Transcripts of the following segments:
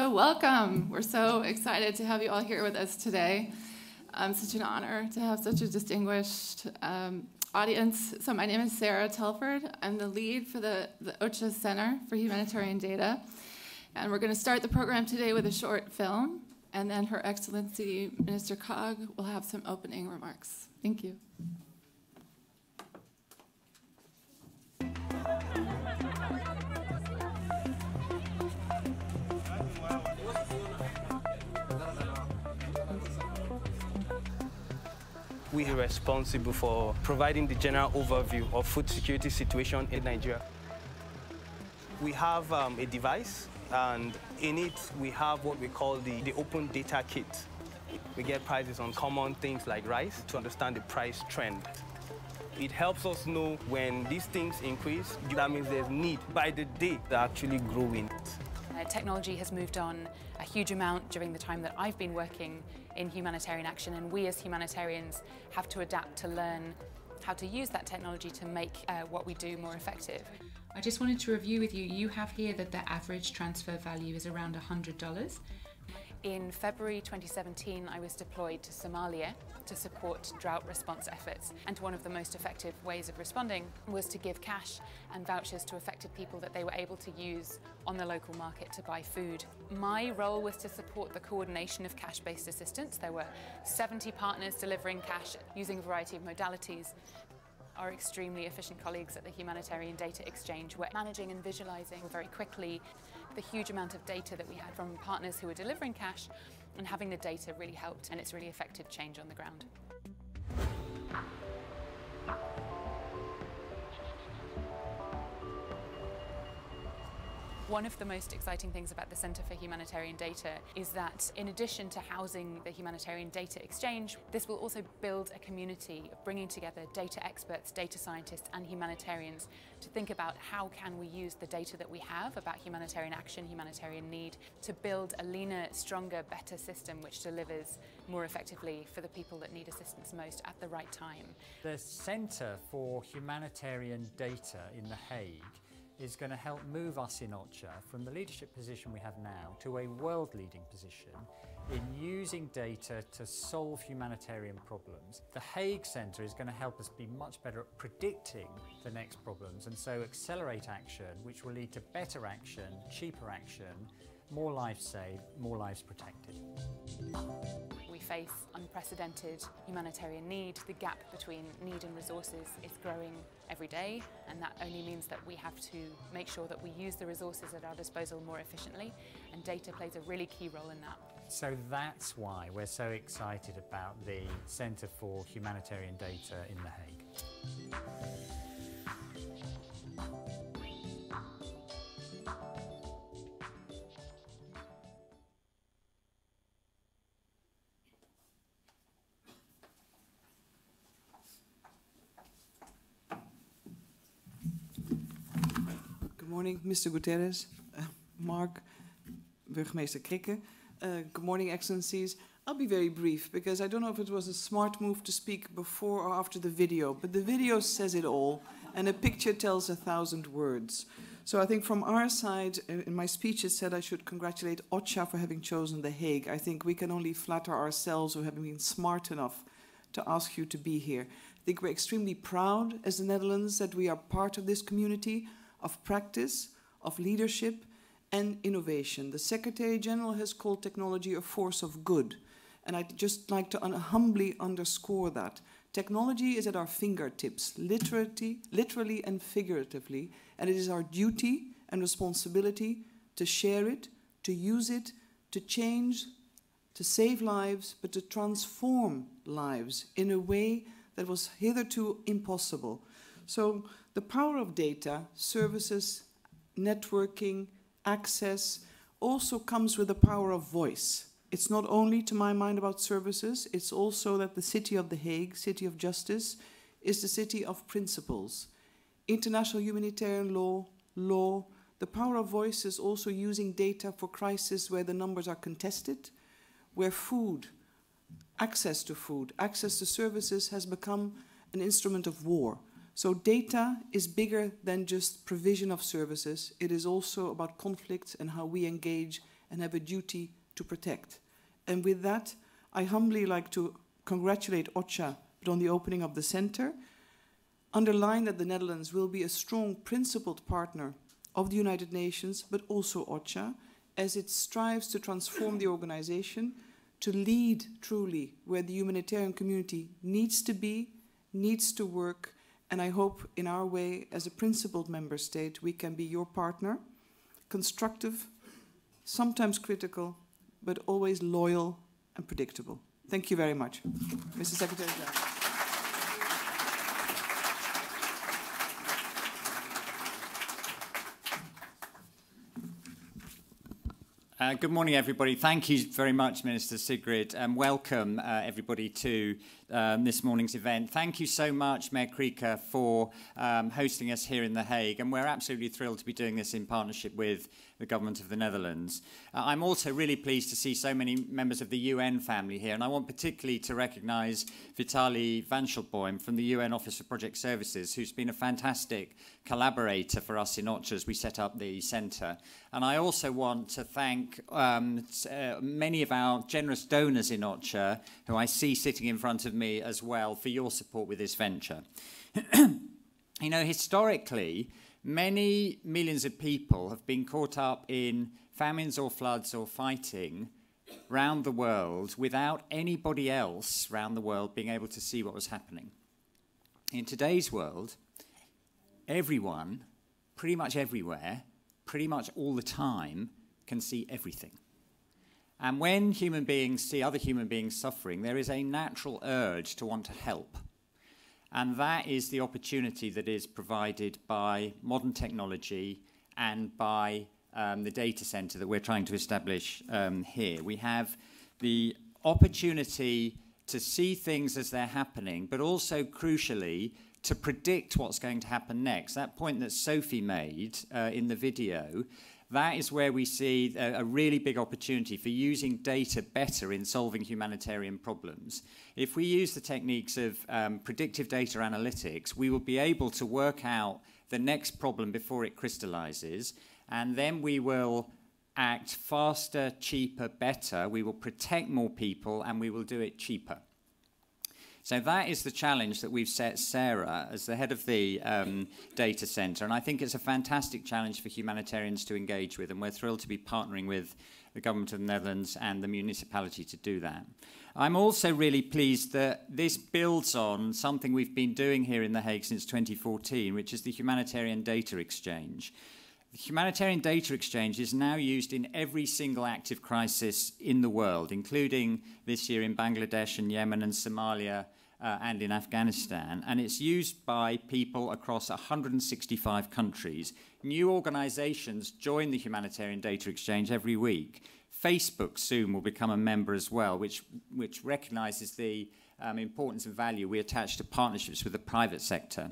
So welcome. We're so excited to have you all here with us today. Such an honor to have such a distinguished audience. So my name is Sarah Telford. I'm the lead for the OCHA Center for Humanitarian Data. And we're going to start the program today with a short film, and then Her Excellency Minister Hague will have some opening remarks. Thank you. We are responsible for providing the general overview of food security situation in Nigeria. We have a device, and in it we have what we call the open data kit. We get prices on common things like rice to understand the price trend. It helps us know when these things increase, that means there's need. By the day, they're actually growing. Technology has moved on a huge amount during the time that I've been working in humanitarian action, and we as humanitarians have to adapt to learn how to use that technology to make what we do more effective. I just wanted to review with you, you have here that the average transfer value is around $100. In February 2017, I was deployed to Somalia to support drought response efforts. And one of the most effective ways of responding was to give cash and vouchers to affected people that they were able to use on the local market to buy food. My role was to support the coordination of cash-based assistance. There were 70 partners delivering cash using a variety of modalities. Our extremely efficient colleagues at the Humanitarian Data Exchange were managing and visualizing very quickly the huge amount of data that we had from partners who were delivering cash, and having the data really helped, and it's really effective change on the ground. One of the most exciting things about the Centre for Humanitarian Data is that in addition to housing the Humanitarian Data Exchange, this will also build a community of bringing together data experts, data scientists and humanitarians to think about how can we use the data that we have about humanitarian action, humanitarian need, to build a leaner, stronger, better system which delivers more effectively for the people that need assistance most at the right time. The Centre for Humanitarian Data in The Hague is going to help move us in OCHA from the leadership position we have now to a world-leading position in using data to solve humanitarian problems. The Hague Centre is going to help us be much better at predicting the next problems, and so accelerate action, which will lead to better action, cheaper action, more lives saved, more lives protected. We face unprecedented humanitarian need. The gap between need and resources is growing every day, and that only means that we have to make sure that we use the resources at our disposal more efficiently, and data plays a really key role in that. So that's why we're so excited about the Centre for Humanitarian Data in The Hague. Good morning, Mr. Guterres, Mark, Burgemeester Krikke. Good morning, Excellencies. I'll be very brief because I don't know if it was a smart move to speak before or after the video, but the video says it all, and a picture tells 1,000 words. So I think from our side, in my speech it said I should congratulate OCHA for having chosen The Hague. I think we can only flatter ourselves for having been smart enough to ask you to be here. I think we're extremely proud as the Netherlands that we are part of this community of practice, of leadership, and innovation. The Secretary General has called technology a force of good, and I'd just like to humbly underscore that. Technology is at our fingertips, literally and figuratively, and it is our duty and responsibility to share it, to use it, to change, to save lives, but to transform lives in a way that was hitherto impossible. So the power of data, services, networking, access also comes with the power of voice. It's not only, to my mind, about services, it's also that the city of The Hague, city of justice, is the city of principles. International humanitarian law, the power of voice is also using data for crises where the numbers are contested, where food, access to services has become an instrument of war. So data is bigger than just provision of services. It is also about conflicts and how we engage and have a duty to protect. And with that, I humbly like to congratulate OCHA on the opening of the center, underline that the Netherlands will be a strong principled partner of the United Nations, but also OCHA, as it strives to transform the organization, to lead truly where the humanitarian community needs to be, needs to work, and I hope in our way, as a principled member state, we can be your partner, constructive, sometimes critical, but always loyal and predictable. Thank you very much. Mr. Secretary General. Good morning, everybody. Thank you very much, Minister Sigrid, and welcome everybody to this morning's event. Thank you so much, Mayor Krieke, for hosting us here in The Hague, and we're absolutely thrilled to be doing this in partnership with the Government of the Netherlands. I'm also really pleased to see so many members of the UN family here, and I want particularly to recognise Vitaly Vanselboim from the UN Office for Project Services, who's been a fantastic collaborator for us in OCHA as we set up the centre. And I also want to thank many of our generous donors in OCHA, who I see sitting in front of me as well, for your support with this venture. You know, historically, many millions of people have been caught up in famines or floods or fighting round the world without anybody else round the world being able to see what was happening. In today's world, everyone, pretty much everywhere, pretty much all the time, can see everything. And when human beings see other human beings suffering, there is a natural urge to want to help. And that is the opportunity that is provided by modern technology and by the data center that we're trying to establish here. We have the opportunity to see things as they're happening, but also, crucially, to predict what's going to happen next. That point that Sophie made in the video, that is where we see a really big opportunity for using data better in solving humanitarian problems. If we use the techniques of predictive data analytics, we will be able to work out the next problem before it crystallizes, and then we will act faster, cheaper, better. We will protect more people, and we will do it cheaper. So that is the challenge that we've set Sarah as the head of the data center, and I think it's a fantastic challenge for humanitarians to engage with, and we're thrilled to be partnering with the Government of the Netherlands and the municipality to do that. I'm also really pleased that this builds on something we've been doing here in The Hague since 2014, which is the Humanitarian Data Exchange. The Humanitarian Data Exchange is now used in every single active crisis in the world, including this year in Bangladesh and Yemen and Somalia and in Afghanistan. And it's used by people across 165 countries. New organizations join the Humanitarian Data Exchange every week. Facebook soon will become a member as well, which recognizes the importance and value we attach to partnerships with the private sector.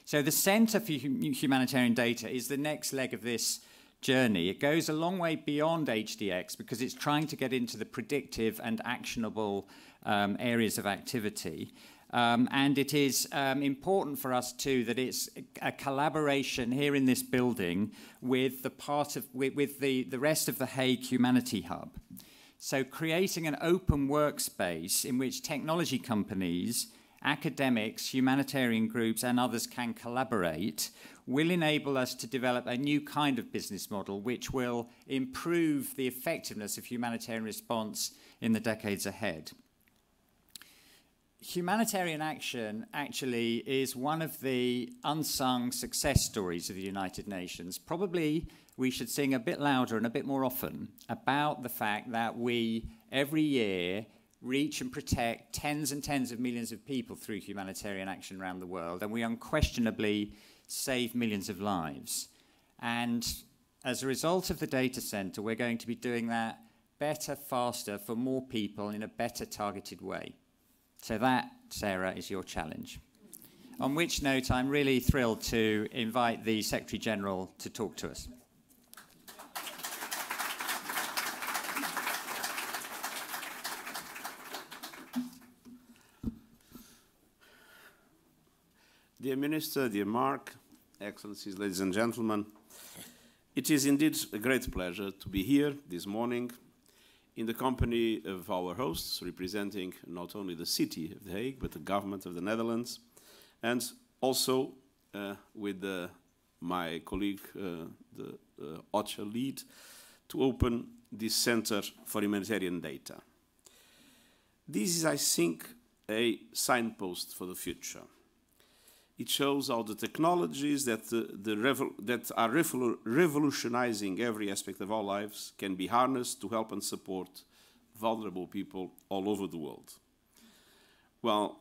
So the Centre for Humanitarian Data is the next leg of this journey. It goes a long way beyond HDX because it's trying to get into the predictive and actionable areas of activity. And it is important for us too that it's a collaboration here in this building with the rest of the Hague Humanity Hub. So creating an open workspace in which technology companies, academics, humanitarian groups and others can collaborate will enable us to develop a new kind of business model which will improve the effectiveness of humanitarian response in the decades ahead. Humanitarian action actually is one of the unsung success stories of the United Nations. Probably we should sing a bit louder and a bit more often about the fact that we, every year, reach and protect tens and tens of millions of people through humanitarian action around the world, and we unquestionably save millions of lives. And as a result of the data center, we're going to be doing that better, faster, for more people in a better targeted way. So that, Sarah, is your challenge. On which note, I'm really thrilled to invite the Secretary General to talk to us. Dear Minister, dear Mark, Excellencies, ladies and gentlemen, It is indeed a great pleasure to be here this morning in the company of our hosts, representing not only the city of The Hague, but the government of the Netherlands, and also with my colleague, the OCHA lead, to open this Center for Humanitarian Data. This is, I think, a signpost for the future. It shows how the technologies that are revolutionizing every aspect of our lives can be harnessed to help and support vulnerable people all over the world. Well,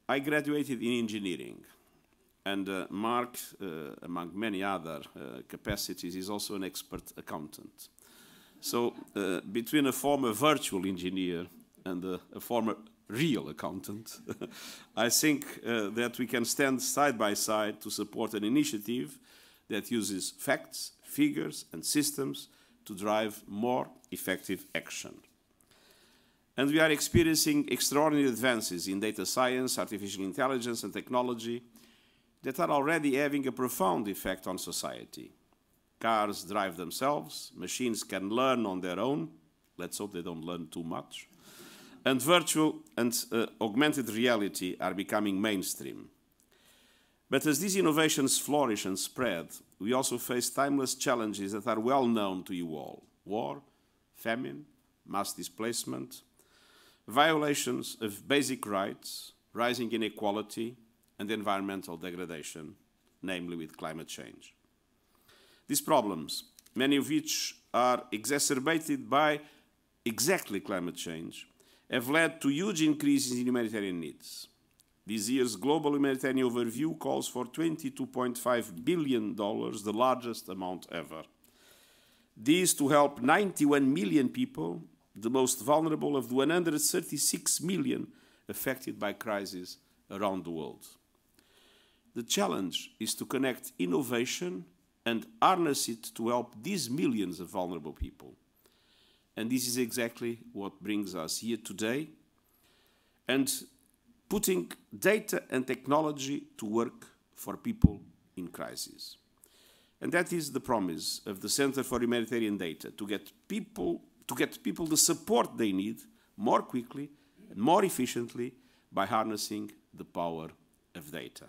I graduated in engineering, and Mark, among many other capacities, is also an expert accountant. So between a former virtual engineer and a former real accountant, I think that we can stand side by side to support an initiative that uses facts, figures, and systems to drive more effective action. And we are experiencing extraordinary advances in data science, artificial intelligence, and technology that are already having a profound effect on society. Cars drive themselves, machines can learn on their own, let's hope they don't learn too much, and virtual and augmented reality are becoming mainstream. But as these innovations flourish and spread, we also face timeless challenges that are well known to you all: war, famine, mass displacement, violations of basic rights, rising inequality, and environmental degradation, namely with climate change. These problems, many of which are exacerbated by exactly climate change, have led to huge increases in humanitarian needs. This year's Global Humanitarian Overview calls for $22.5 billion, the largest amount ever. This to help 91 million people, the most vulnerable of the 136 million affected by crises around the world. The challenge is to connect innovation and harness it to help these millions of vulnerable people. And this is exactly what brings us here today, and putting data and technology to work for people in crisis. And that is the promise of the Center for Humanitarian Data, to get people the support they need more quickly and more efficiently by harnessing the power of data.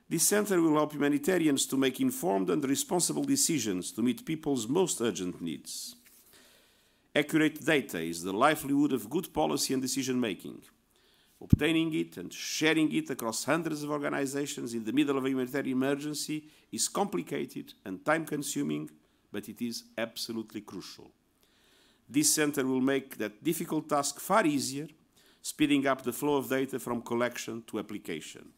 This center will help humanitarians to make informed and responsible decisions to meet people's most urgent needs. Accurate data is the livelihood of good policy and decision-making. Obtaining it and sharing it across hundreds of organizations in the middle of a humanitarian emergency is complicated and time-consuming, but it is absolutely crucial. This center will make that difficult task far easier, speeding up the flow of data from collection to application.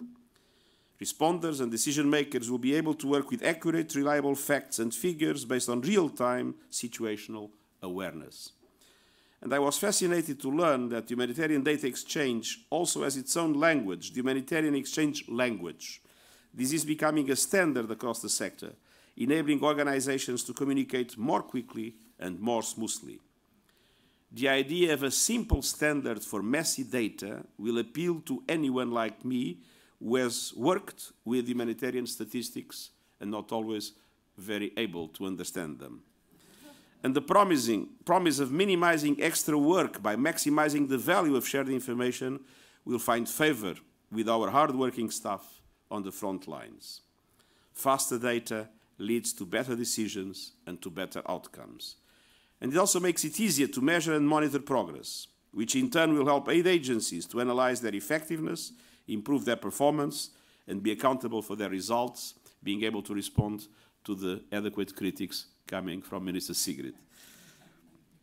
Responders and decision-makers will be able to work with accurate, reliable facts and figures based on real-time situational awareness. And I was fascinated to learn that the Humanitarian Data Exchange also has its own language, the Humanitarian Exchange language. This is becoming a standard across the sector, enabling organizations to communicate more quickly and more smoothly. The idea of a simple standard for messy data will appeal to anyone like me who has worked with humanitarian statistics and not always very able to understand them. And the promise of minimizing extra work by maximizing the value of shared information will find favor with our hard-working staff on the front lines. Faster data leads to better decisions and to better outcomes. And it also makes it easier to measure and monitor progress, which in turn will help aid agencies to analyze their effectiveness, improve their performance, and be accountable for their results, being able to respond to the adequate critics coming from Minister Sigrid.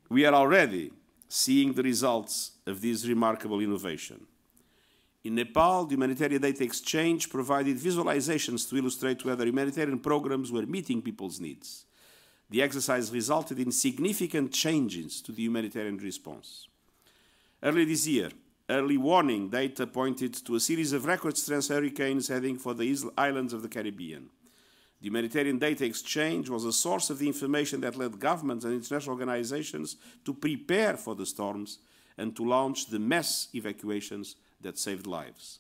We are already seeing the results of this remarkable innovation. In Nepal, the Humanitarian Data Exchange provided visualizations to illustrate whether humanitarian programs were meeting people's needs. The exercise resulted in significant changes to the humanitarian response. Early this year, early warning data pointed to a series of record-strength hurricanes heading for the islands of the Caribbean. The Humanitarian Data Exchange was a source of the information that led governments and international organizations to prepare for the storms and to launch the mass evacuations that saved lives.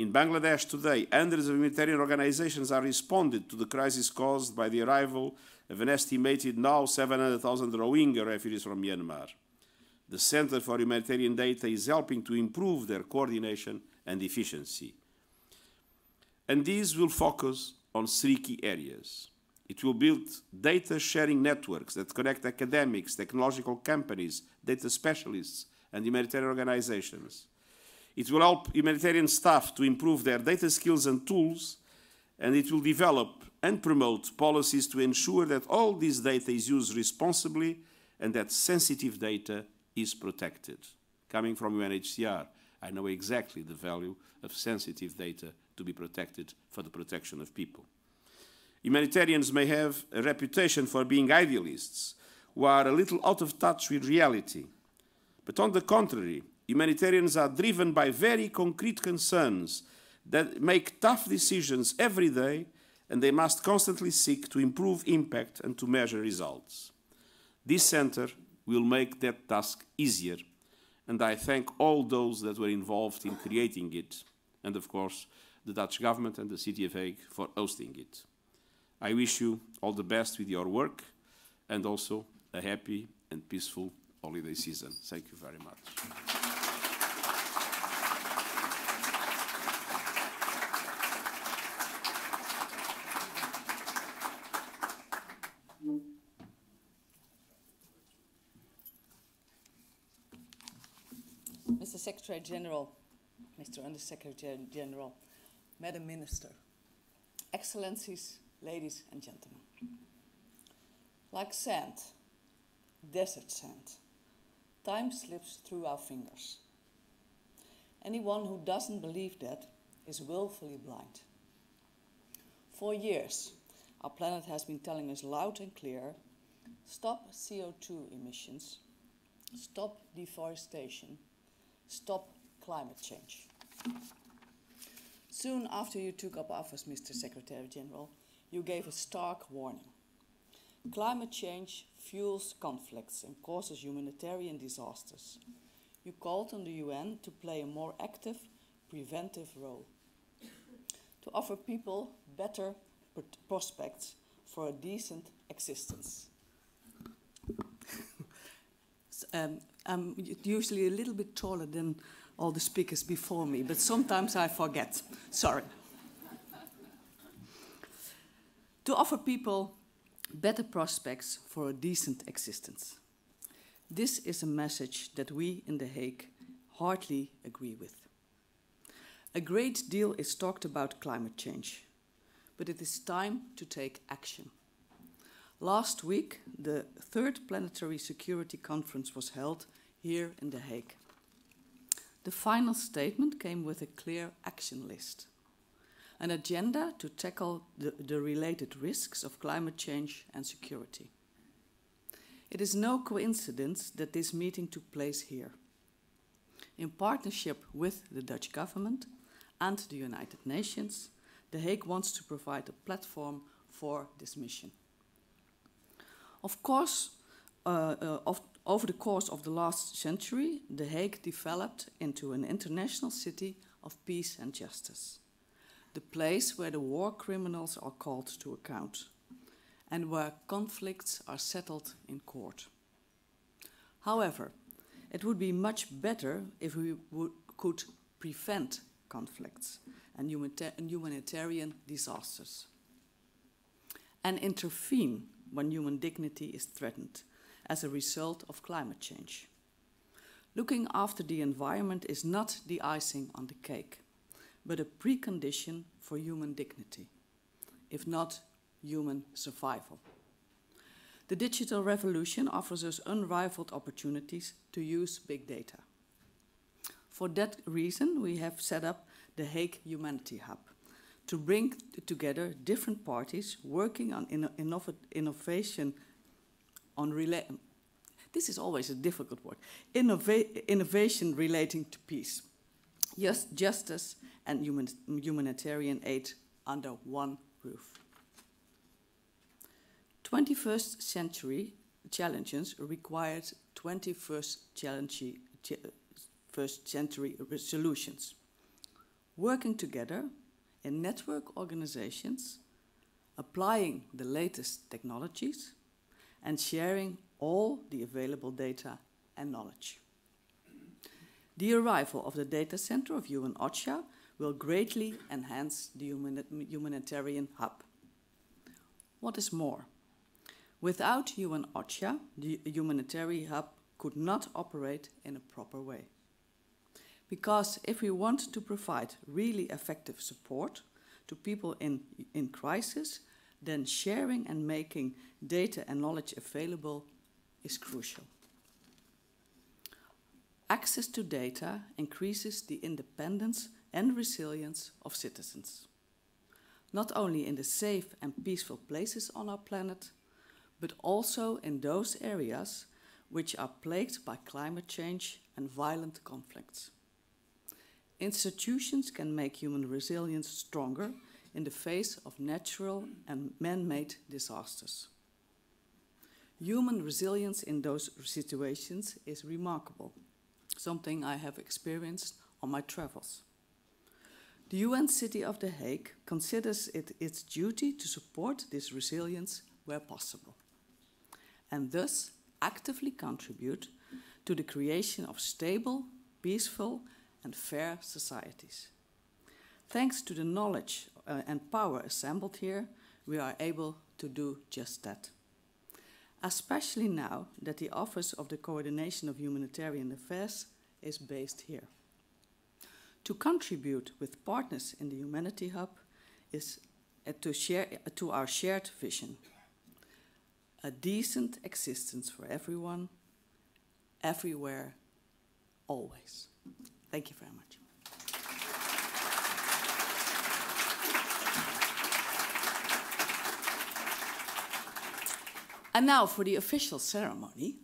In Bangladesh today, hundreds of humanitarian organizations are responding to the crisis caused by the arrival of an estimated now 700,000 Rohingya refugees from Myanmar. The Center for Humanitarian Data is helping to improve their coordination and efficiency. And these will focus on 3 key areas. It will build data sharing networks that connect academics, technological companies, data specialists, and humanitarian organizations. It will help humanitarian staff to improve their data skills and tools, and it will develop and promote policies to ensure that all this data is used responsibly and that sensitive data is protected. Coming from UNHCR, I know exactly the value of sensitive data to be protected for the protection of people. Humanitarians may have a reputation for being idealists who are a little out of touch with reality. But on the contrary, humanitarians are driven by very concrete concerns that make tough decisions every day, and they must constantly seek to improve impact and to measure results. This center will make that task easier, and I thank all those that were involved in creating it, and of course, the Dutch government and the City of Hague for hosting it. I wish you all the best with your work and also a happy and peaceful holiday season. Thank you very much. Mr. Secretary General, Mr. Under Secretary General, Madam Minister, Excellencies, ladies and gentlemen. Like sand, desert sand, time slips through our fingers. Anyone who doesn't believe that is willfully blind. For years, our planet has been telling us loud and clear, stop CO2 emissions, stop deforestation, stop climate change. Soon after you took up office, Mr. Secretary General, you gave a stark warning. Climate change fuels conflicts and causes humanitarian disasters. You called on the UN to play a more active, preventive role, to offer people better prospects for a decent existence. I'm usually a little bit taller than all the speakers before me, but sometimes I forget. Sorry. To offer people better prospects for a decent existence. This is a message that we in The Hague hardly agree with. A great deal is talked about climate change, but it is time to take action. Last week, the 3rd Planetary Security Conference was held here in The Hague. The final statement came with a clear action list, an agenda to tackle the related risks of climate change and security. It is no coincidence that this meeting took place here. In partnership with the Dutch government and the United Nations, The Hague wants to provide a platform for this mission. Of course, over the course of the last century, The Hague developed into an international city of peace and justice, the place where the war criminals are called to account, and where conflicts are settled in court. However, it would be much better if we could prevent conflicts and humanitarian disasters, and intervene when human dignity is threatened as a result of climate change. Looking after the environment is not the icing on the cake, but a precondition for human dignity, if not human survival. The digital revolution offers us unrivaled opportunities to use big data. For that reason, we have set up the Hague Humanity Hub to bring together different parties working on innovation on this is always a difficult word, innovation relating to peace, justice and humanitarian aid under one roof. 21st century challenges required 21st century solutions. Working together in network organizations applying the latest technologies, and sharing all the available data and knowledge. The arrival of the data center of UN OCHA will greatly enhance the humanitarian hub. What is more, without UN OCHA, the humanitarian hub could not operate in a proper way. Because if we want to provide really effective support to people in crisis, then sharing and making data and knowledge available is crucial. Access to data increases the independence and resilience of citizens, not only in the safe and peaceful places on our planet, but also in those areas which are plagued by climate change and violent conflicts. Institutions can make human resilience stronger in the face of natural and man-made disasters. Human resilience in those situations is remarkable, something I have experienced on my travels. The UN City of The Hague considers it its duty to support this resilience where possible, and thus actively contribute to the creation of stable, peaceful, and fair societies. Thanks to the knowledge and power assembled here, we are able to do just that. Especially now that the Office of the Coordination of Humanitarian Affairs is based here. To contribute with partners in the Humanity Hub is to our shared vision. A decent existence for everyone, everywhere, always. Thank you very much. And now for the official ceremony,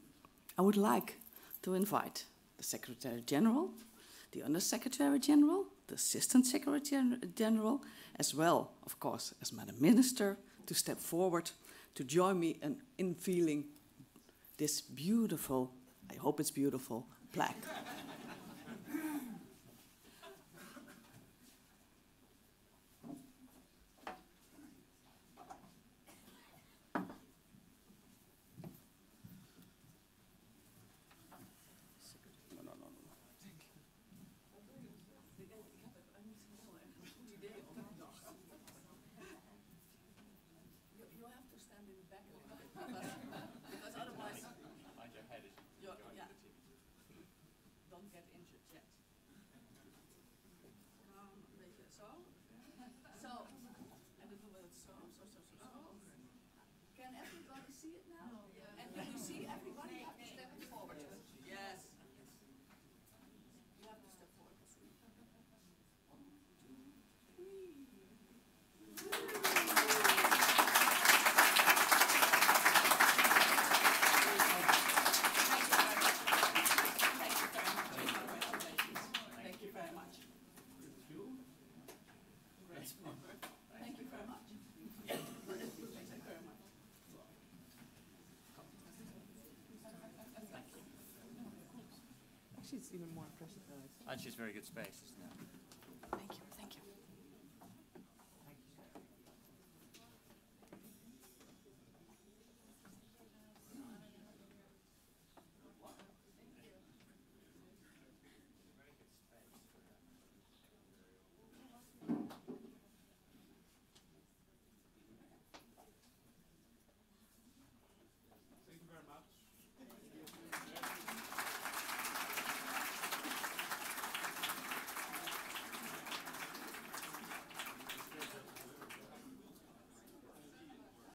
I would like to invite the Secretary General, the Under Secretary General, the Assistant Secretary General, as well, of course, as Madam Minister, to step forward to join me in feeling this beautiful, I hope it's beautiful, plaque. It's even more impressive than I thought. Actually, it's very good space, isn't it?